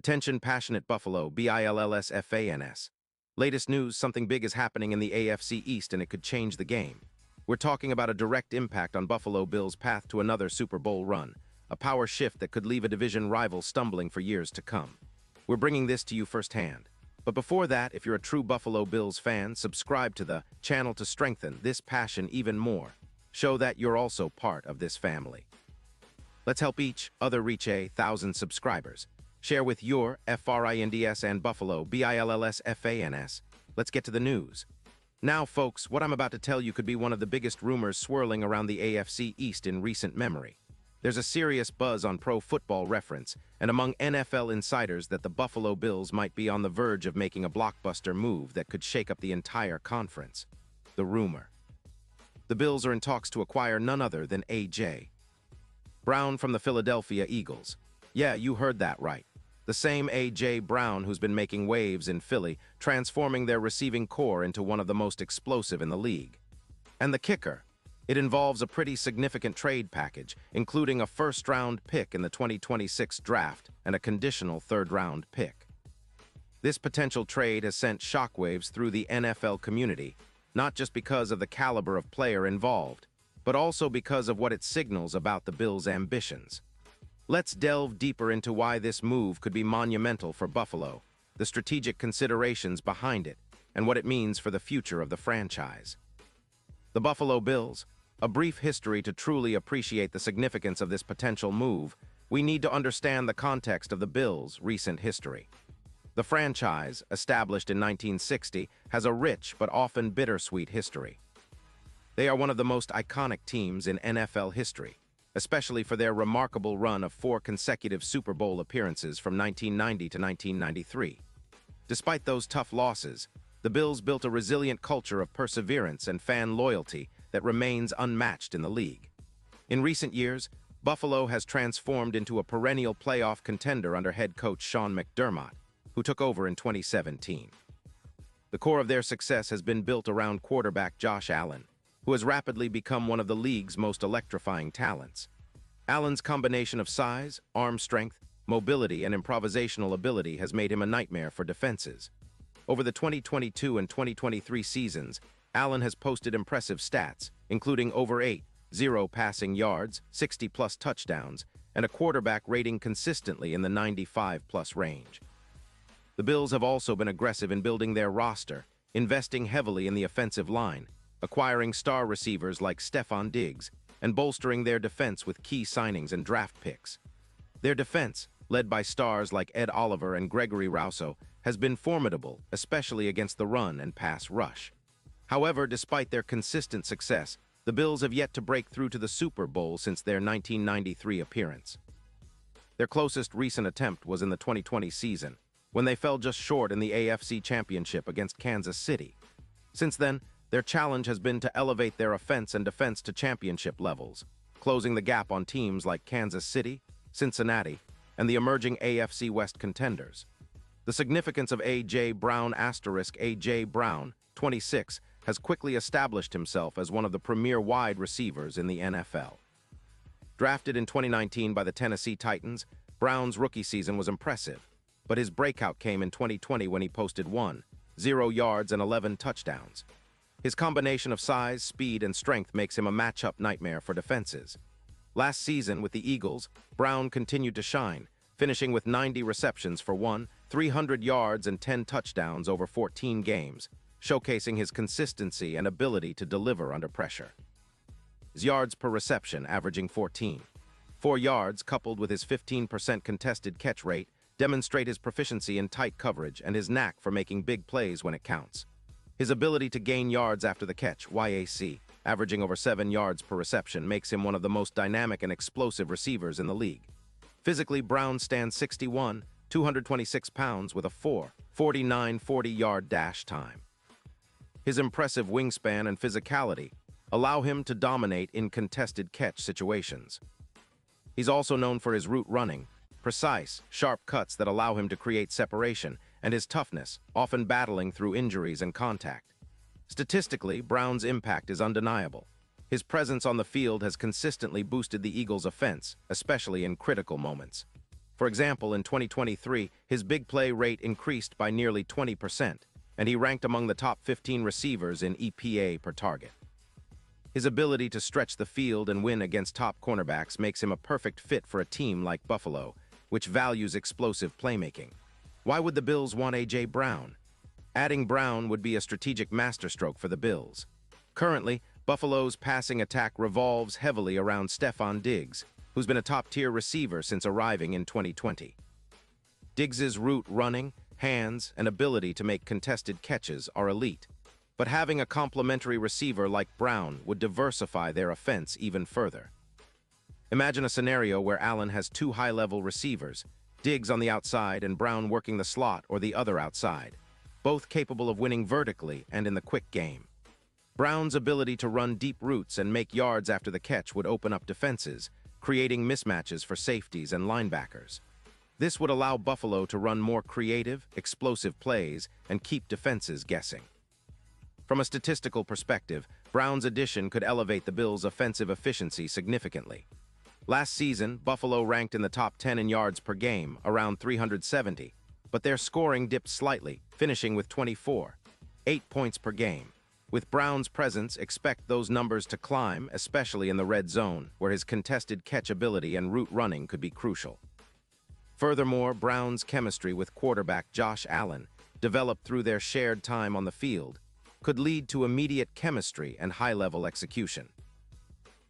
Attention passionate Buffalo, BILLSFANS. Latest news, something big is happening in the AFC East and it could change the game. We're talking about a direct impact on Buffalo Bills' path to another Super Bowl run, a power shift that could leave a division rival stumbling for years to come. We're bringing this to you firsthand. But before that, if you're a true Buffalo Bills fan, subscribe to the channel to strengthen this passion even more. Show that you're also part of this family. Let's help each other reach 1,000 subscribers. Share with your FRINDS and Buffalo BILLSFANS. Let's get to the news. Now, folks, what I'm about to tell you could be one of the biggest rumors swirling around the AFC East in recent memory. There's a serious buzz on Pro Football Reference and among NFL insiders that the Buffalo Bills might be on the verge of making a blockbuster move that could shake up the entire conference. The rumor. The Bills are in talks to acquire none other than A.J. Brown from the Philadelphia Eagles. Yeah, you heard that right. The same A.J. Brown who's been making waves in Philly, transforming their receiving core into one of the most explosive in the league. And the kicker, it involves a pretty significant trade package, including a first-round pick in the 2026 draft and a conditional third-round pick. This potential trade has sent shockwaves through the NFL community, not just because of the caliber of player involved, but also because of what it signals about the Bills' ambitions. Let's delve deeper into why this move could be monumental for Buffalo, the strategic considerations behind it, and what it means for the future of the franchise. The Buffalo Bills. A brief history to truly appreciate the significance of this potential move, we need to understand the context of the Bills' recent history. The franchise, established in 1960, has a rich but often bittersweet history. They are one of the most iconic teams in NFL history, especially for their remarkable run of 4 consecutive Super Bowl appearances from 1990 to 1993. Despite those tough losses, the Bills built a resilient culture of perseverance and fan loyalty that remains unmatched in the league. In recent years, Buffalo has transformed into a perennial playoff contender under head coach Sean McDermott, who took over in 2017. The core of their success has been built around quarterback Josh Allen, who has rapidly become one of the league's most electrifying talents. Allen's combination of size, arm strength, mobility, and improvisational ability has made him a nightmare for defenses. Over the 2022 and 2023 seasons, Allen has posted impressive stats, including over 8.0 passing yards, 60-plus touchdowns, and a quarterback rating consistently in the 95-plus range. The Bills have also been aggressive in building their roster, investing heavily in the offensive line, acquiring star receivers like Stephon Diggs, and bolstering their defense with key signings and draft picks. Their defense, led by stars like Ed Oliver and Gregory Rousseau, has been formidable, especially against the run and pass rush. However, despite their consistent success, the Bills have yet to break through to the Super Bowl since their 1993 appearance. Their closest recent attempt was in the 2020 season, when they fell just short in the AFC Championship against Kansas City. Since then, their challenge has been to elevate their offense and defense to championship levels, closing the gap on teams like Kansas City, Cincinnati, and the emerging AFC West contenders. The significance of A.J. Brown A.J. Brown, 26, has quickly established himself as one of the premier wide receivers in the NFL. Drafted in 2019 by the Tennessee Titans, Brown's rookie season was impressive, but his breakout came in 2020 when he posted 0 yards and 11 touchdowns. His combination of size, speed, and strength makes him a matchup nightmare for defenses. Last season with the Eagles, Brown continued to shine, finishing with 90 receptions for 300 yards and 10 touchdowns over 14 games, showcasing his consistency and ability to deliver under pressure. His yards per reception averaging 14.4 yards coupled with his 15% contested catch rate demonstrate his proficiency in tight coverage and his knack for making big plays when it counts. His ability to gain yards after the catch, YAC, averaging over 7 yards per reception, makes him one of the most dynamic and explosive receivers in the league. Physically, Brown stands 6'1", 226 pounds with a 4.49 40-yard dash time. His impressive wingspan and physicality allow him to dominate in contested catch situations. He's also known for his route running, precise, sharp cuts that allow him to create separation, and his toughness, often battling through injuries and contact. Statistically, Brown's impact is undeniable. His presence on the field has consistently boosted the Eagles' offense, especially in critical moments. For example, in 2023, his big play rate increased by nearly 20%, and he ranked among the top 15 receivers in EPA per target. His ability to stretch the field and win against top cornerbacks makes him a perfect fit for a team like Buffalo, which values explosive playmaking. Why would the Bills want A.J. Brown? Adding Brown would be a strategic masterstroke for the Bills. Currently, Buffalo's passing attack revolves heavily around Stefon Diggs, who's been a top-tier receiver since arriving in 2020. Diggs's route running, hands, and ability to make contested catches are elite, but having a complementary receiver like Brown would diversify their offense even further. Imagine a scenario where Allen has two high-level receivers, Diggs on the outside and Brown working the slot or the other outside, both capable of winning vertically and in the quick game. Brown's ability to run deep routes and make yards after the catch would open up defenses, creating mismatches for safeties and linebackers. This would allow Buffalo to run more creative, explosive plays and keep defenses guessing. From a statistical perspective, Brown's addition could elevate the Bills' offensive efficiency significantly. Last season, Buffalo ranked in the top 10 in yards per game, around 370, but their scoring dipped slightly, finishing with 24, 8 points per game. With Brown's presence, expect those numbers to climb, especially in the red zone, where his contested catch ability and route running could be crucial. Furthermore, Brown's chemistry with quarterback Josh Allen, developed through their shared time on the field, could lead to immediate chemistry and high-level execution.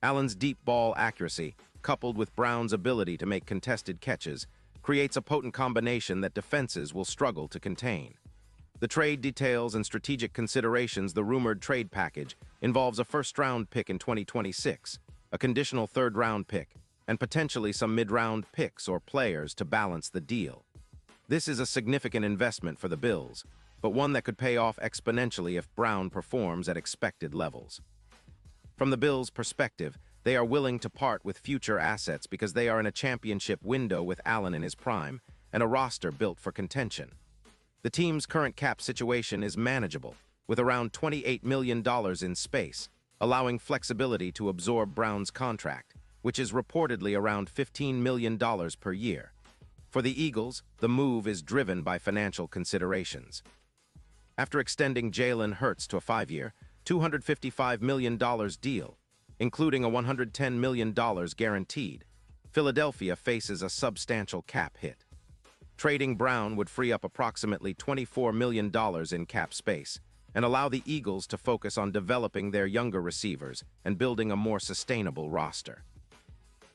Allen's deep ball accuracy, coupled with Brown's ability to make contested catches, creates a potent combination that defenses will struggle to contain. The trade details and strategic considerations. The rumored trade package involves a first-round pick in 2026, a conditional third-round pick, and potentially some mid-round picks or players to balance the deal. This is a significant investment for the Bills, but one that could pay off exponentially if Brown performs at expected levels. From the Bills' perspective, they are willing to part with future assets because they are in a championship window with Allen in his prime and a roster built for contention. The team's current cap situation is manageable, with around $28 million in space, allowing flexibility to absorb Brown's contract, which is reportedly around $15 million per year. For the Eagles, the move is driven by financial considerations. After extending Jalen Hurts to a 5-year, $255 million deal, including a $110 million guaranteed, Philadelphia faces a substantial cap hit. Trading Brown would free up approximately $24 million in cap space and allow the Eagles to focus on developing their younger receivers and building a more sustainable roster.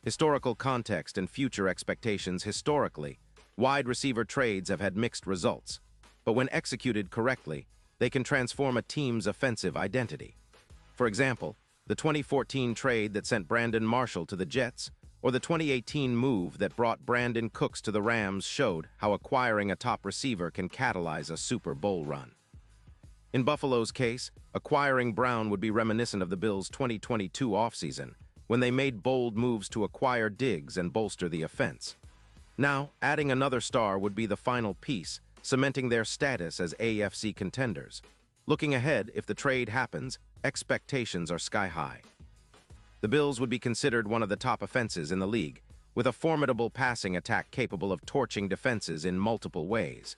Historical context and future expectations. Historically, wide receiver trades have had mixed results, but when executed correctly, they can transform a team's offensive identity. For example, the 2014 trade that sent Brandon Marshall to the Jets, or the 2018 move that brought Brandon Cooks to the Rams showed how acquiring a top receiver can catalyze a Super Bowl run. In Buffalo's case, acquiring Brown would be reminiscent of the Bills' 2022 offseason, when they made bold moves to acquire Diggs and bolster the offense. Now, adding another star would be the final piece, cementing their status as AFC contenders. Looking ahead, if the trade happens, expectations are sky-high. The Bills would be considered one of the top offenses in the league, with a formidable passing attack capable of torching defenses in multiple ways.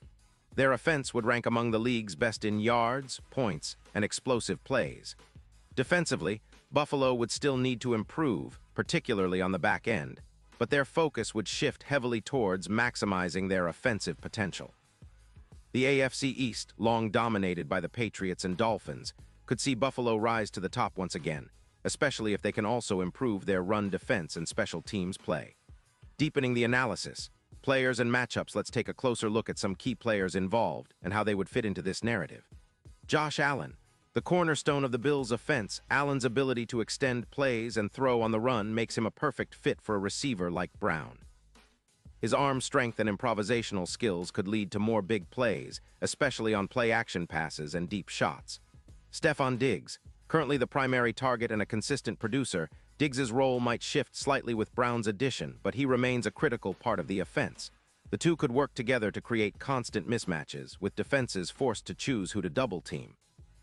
Their offense would rank among the league's best in yards, points, and explosive plays. Defensively, Buffalo would still need to improve, particularly on the back end, but their focus would shift heavily towards maximizing their offensive potential. The AFC East, long dominated by the Patriots and Dolphins, could see Buffalo rise to the top once again, especially if they can also improve their run defense and special teams play. Deepening the analysis, players and matchups. Let's take a closer look at some key players involved and how they would fit into this narrative. Josh Allen, the cornerstone of the Bills' offense. Allen's ability to extend plays and throw on the run makes him a perfect fit for a receiver like Brown. His arm strength and improvisational skills could lead to more big plays, especially on play-action passes and deep shots. Stefon Diggs, currently the primary target and a consistent producer, Diggs' role might shift slightly with Brown's addition, but he remains a critical part of the offense. The two could work together to create constant mismatches, with defenses forced to choose who to double-team.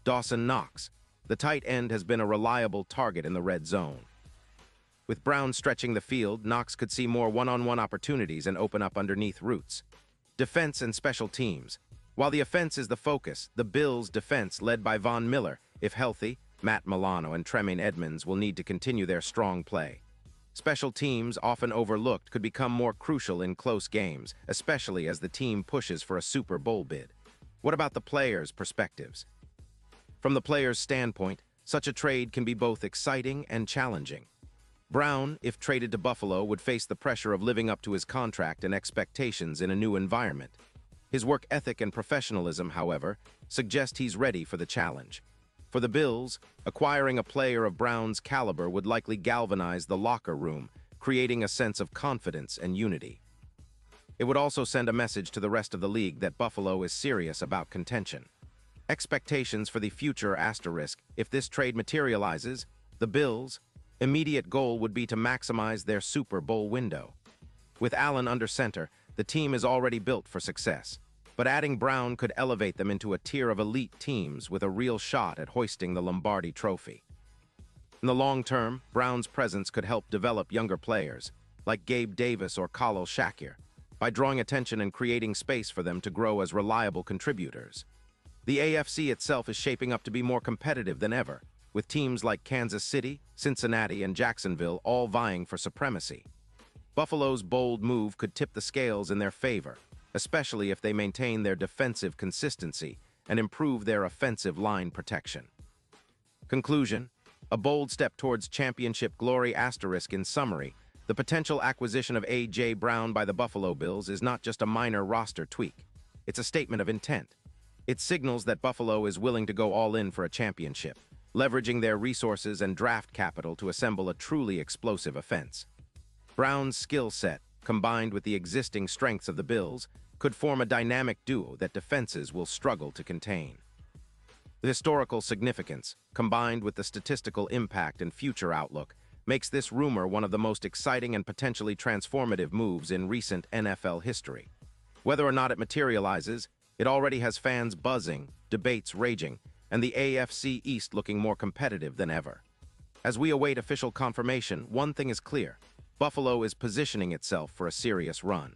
Dawson Knox, the tight end, has been a reliable target in the red zone. With Brown stretching the field, Knox could see more one-on-one opportunities and open up underneath routes. Defense and special teams. While the offense is the focus, the Bills' defense, led by Von Miller, if healthy, Matt Milano and Tremaine Edmonds will need to continue their strong play. Special teams, often overlooked, could become more crucial in close games, especially as the team pushes for a Super Bowl bid. What about the players' perspectives? From the players' standpoint, such a trade can be both exciting and challenging. Brown, if traded to Buffalo, would face the pressure of living up to his contract and expectations in a new environment. His work ethic and professionalism, however, suggest he's ready for the challenge. For the Bills, acquiring a player of Brown's caliber would likely galvanize the locker room, creating a sense of confidence and unity. It would also send a message to the rest of the league that Buffalo is serious about contention. Expectations for the future asterisk. If this trade materializes, the Bills' immediate goal would be to maximize their Super Bowl window. With Allen under center, the team is already built for success. But adding Brown could elevate them into a tier of elite teams with a real shot at hoisting the Lombardi Trophy. In the long term, Brown's presence could help develop younger players, like Gabe Davis or Khalil Shakir, by drawing attention and creating space for them to grow as reliable contributors. The AFC itself is shaping up to be more competitive than ever, with teams like Kansas City, Cincinnati, and Jacksonville all vying for supremacy. Buffalo's bold move could tip the scales in their favor, especially if they maintain their defensive consistency and improve their offensive line protection. Conclusion: a bold step towards championship glory asterisk. In summary, the potential acquisition of A.J. Brown by the Buffalo Bills is not just a minor roster tweak. It's a statement of intent. It signals that Buffalo is willing to go all in for a championship, leveraging their resources and draft capital to assemble a truly explosive offense. Brown's skill set, combined with the existing strengths of the Bills, could form a dynamic duo that defenses will struggle to contain. The historical significance, combined with the statistical impact and future outlook, makes this rumor one of the most exciting and potentially transformative moves in recent NFL history. Whether or not it materializes, it already has fans buzzing, debates raging, and the AFC East looking more competitive than ever. As we await official confirmation, one thing is clear: Buffalo is positioning itself for a serious run.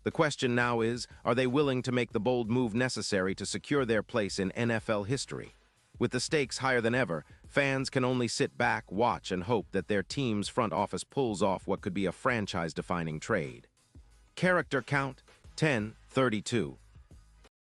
The question now is, are they willing to make the bold move necessary to secure their place in NFL history? With the stakes higher than ever, fans can only sit back, watch, and hope that their team's front office pulls off what could be a franchise-defining trade. Character count: 10, 32.